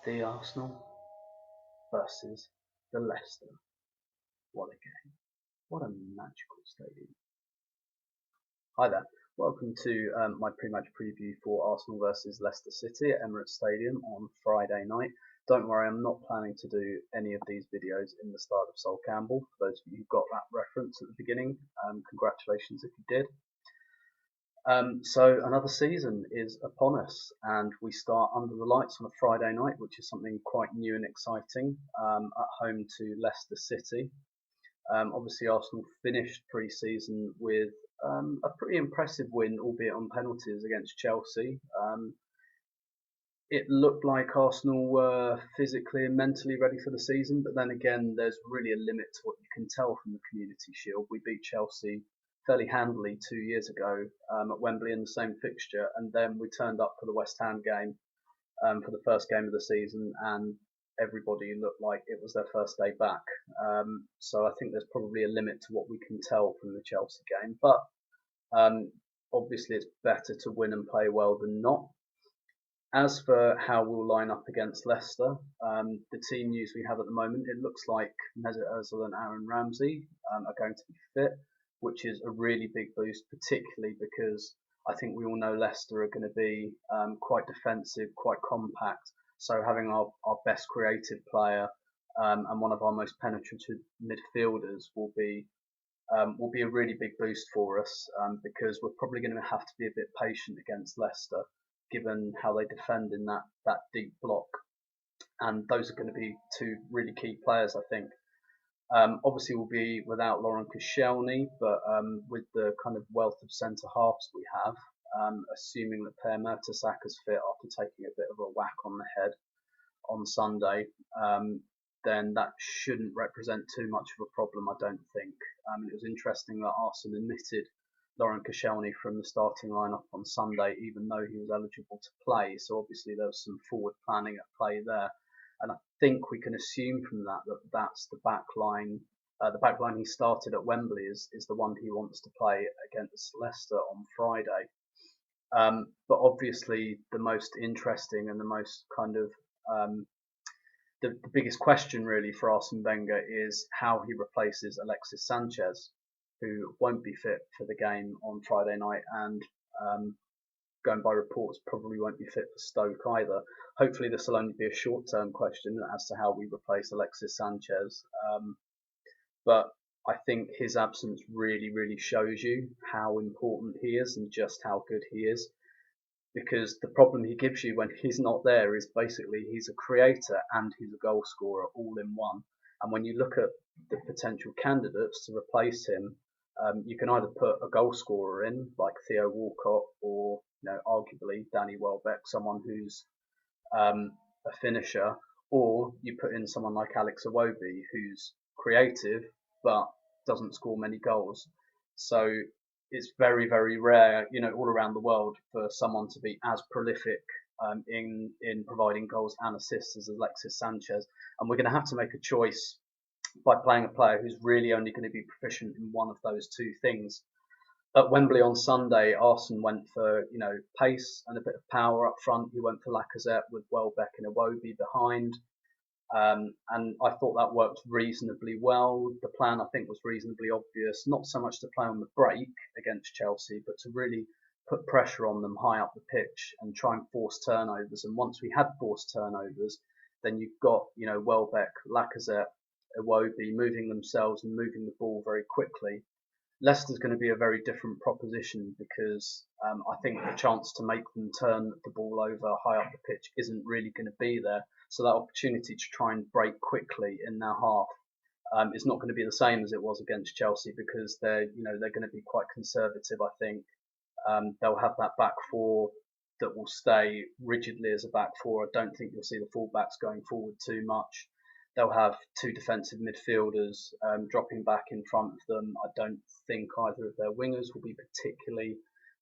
The Arsenal versus the Leicester. What a game. What a magical stadium. Hi there. Welcome to my pre-match preview for Arsenal versus Leicester City at Emirates Stadium on Friday night. Don't worry, I'm not planning to do any of these videos in the style of Sol Campbell. For those of you who got that reference at the beginning, congratulations if you did. So another season is upon us, and we start under the lights on a Friday night, which is something quite new and exciting, at home to Leicester City. Obviously, Arsenal finished pre-season with a pretty impressive win, albeit on penalties, against Chelsea. It looked like Arsenal were physically and mentally ready for the season, but then again, there's really a limit to what you can tell from the Community Shield. We beat Chelsea fairly handily 2 years ago at Wembley in the same fixture, and then we turned up for the West Ham game for the first game of the season, and everybody looked like it was their first day back. So I think there's probably a limit to what we can tell from the Chelsea game, but obviously it's better to win and play well than not. As for how we'll line up against Leicester, the team news we have at the moment, it looks like Mesut Ozil and Aaron Ramsey are going to be fit, which is a really big boost, particularly because I think we all know Leicester are going to be quite defensive, quite compact. So having our best creative player and one of our most penetrative midfielders will be a really big boost for us because we're probably going to have to be a bit patient against Leicester, given how they defend in that deep block. And those are going to be two really key players, I think. Obviously, we'll be without Laurent Koscielny, but with the kind of wealth of centre halves we have, assuming that Per Mertesacker's fit after taking a bit of a whack on the head on Sunday, then that shouldn't represent too much of a problem, I don't think. It was interesting that Arsenal omitted Laurent Koscielny from the starting lineup on Sunday, even though he was eligible to play. So obviously there was some forward planning at play there, and I think we can assume from that that's the back line. The back line he started at Wembley is the one he wants to play against Leicester on Friday. But obviously the most interesting and the most kind of the biggest question really for Arsene Wenger is how he replaces Alexis Sanchez, who won't be fit for the game on Friday night, and going by reports probably won't be fit for Stoke either. Hopefully this will only be a short-term question as to how we replace Alexis Sanchez, but I think his absence really, really shows you how important he is and just how good he is. Because the problem he gives you when he's not there is basically he's a creator and he's a goal scorer all in one. And when you look at the potential candidates to replace him, you can either put a goal scorer in like Theo Walcott, or arguably Danny Welbeck, someone who's a finisher, or you put in someone like Alex Iwobi, who's creative but doesn't score many goals. So it's very, very rare, all around the world for someone to be as prolific in providing goals and assists as Alexis Sanchez. And we're going to have to make a choice by playing a player who's really only going to be proficient in one of those two things. At Wembley on Sunday, Arsene went for pace and a bit of power up front. He went for Lacazette with Welbeck and Iwobi behind. And I thought that worked reasonably well. The plan, I think, was reasonably obvious, not so much to play on the break against Chelsea, but to really put pressure on them high up the pitch and try and force turnovers. And once we had forced turnovers, then you've got, Welbeck, Lacazette, Iwobi moving themselves and moving the ball very quickly. Leicester's going to be a very different proposition because I think the chance to make them turn the ball over high up the pitch isn't really going to be there. So that opportunity to try and break quickly in their half is not going to be the same as it was against Chelsea, because they're going to be quite conservative. I think they'll have that back four that will stay rigidly as a back four. I don't think you'll see the fullbacks going forward too much. They'll have two defensive midfielders dropping back in front of them. I don't think either of their wingers will be particularly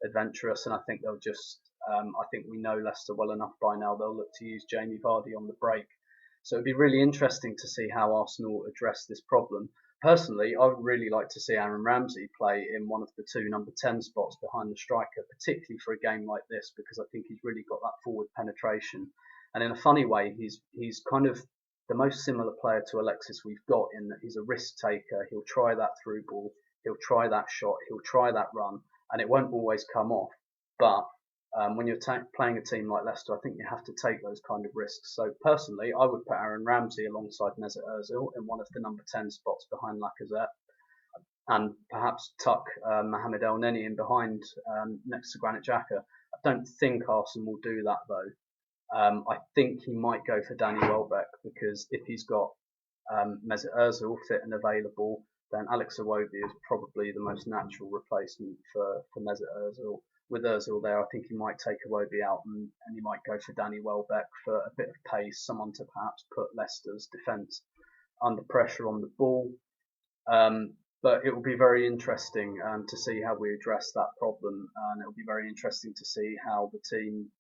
adventurous, and I think they'll just. I think we know Leicester well enough by now. They'll look to use Jamie Vardy on the break. So it'd be really interesting to see how Arsenal address this problem. Personally, I would really like to see Aaron Ramsey play in one of the two number 10 spots behind the striker, particularly for a game like this, because I think he's really got that forward penetration. And in a funny way, he's kind of the most similar player to Alexis we've got in that he's a risk taker. He'll try that through ball, he'll try that shot, he'll try that run, and it won't always come off. But when you're playing a team like Leicester, I think you have to take those kind of risks. So personally, I would put Aaron Ramsey alongside Mesut Ozil in one of the number 10 spots behind Lacazette, and perhaps tuck Mohamed El Neni in behind next to Granit Xhaka. I don't think Arsenal will do that though. I think he might go for Danny Welbeck, because if he's got Mesut Ozil fit and available, then Alex Iwobi is probably the most natural replacement for Mesut Ozil. With Ozil there, I think he might take Iwobi out and he might go for Danny Welbeck for a bit of pace, someone to perhaps put Leicester's defence under pressure on the ball. But it will be very interesting to see how we address that problem, and it will be very interesting to see how the team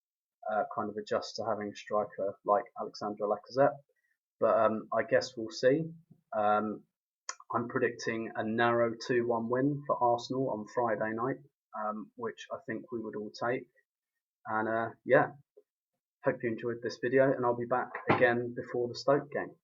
kind of adjusts to having a striker like Alexandre Lacazette. But I guess we'll see. I'm predicting a narrow 2-1 win for Arsenal on Friday night, which I think we would all take. And yeah, hope you enjoyed this video, and I'll be back again before the Stoke game.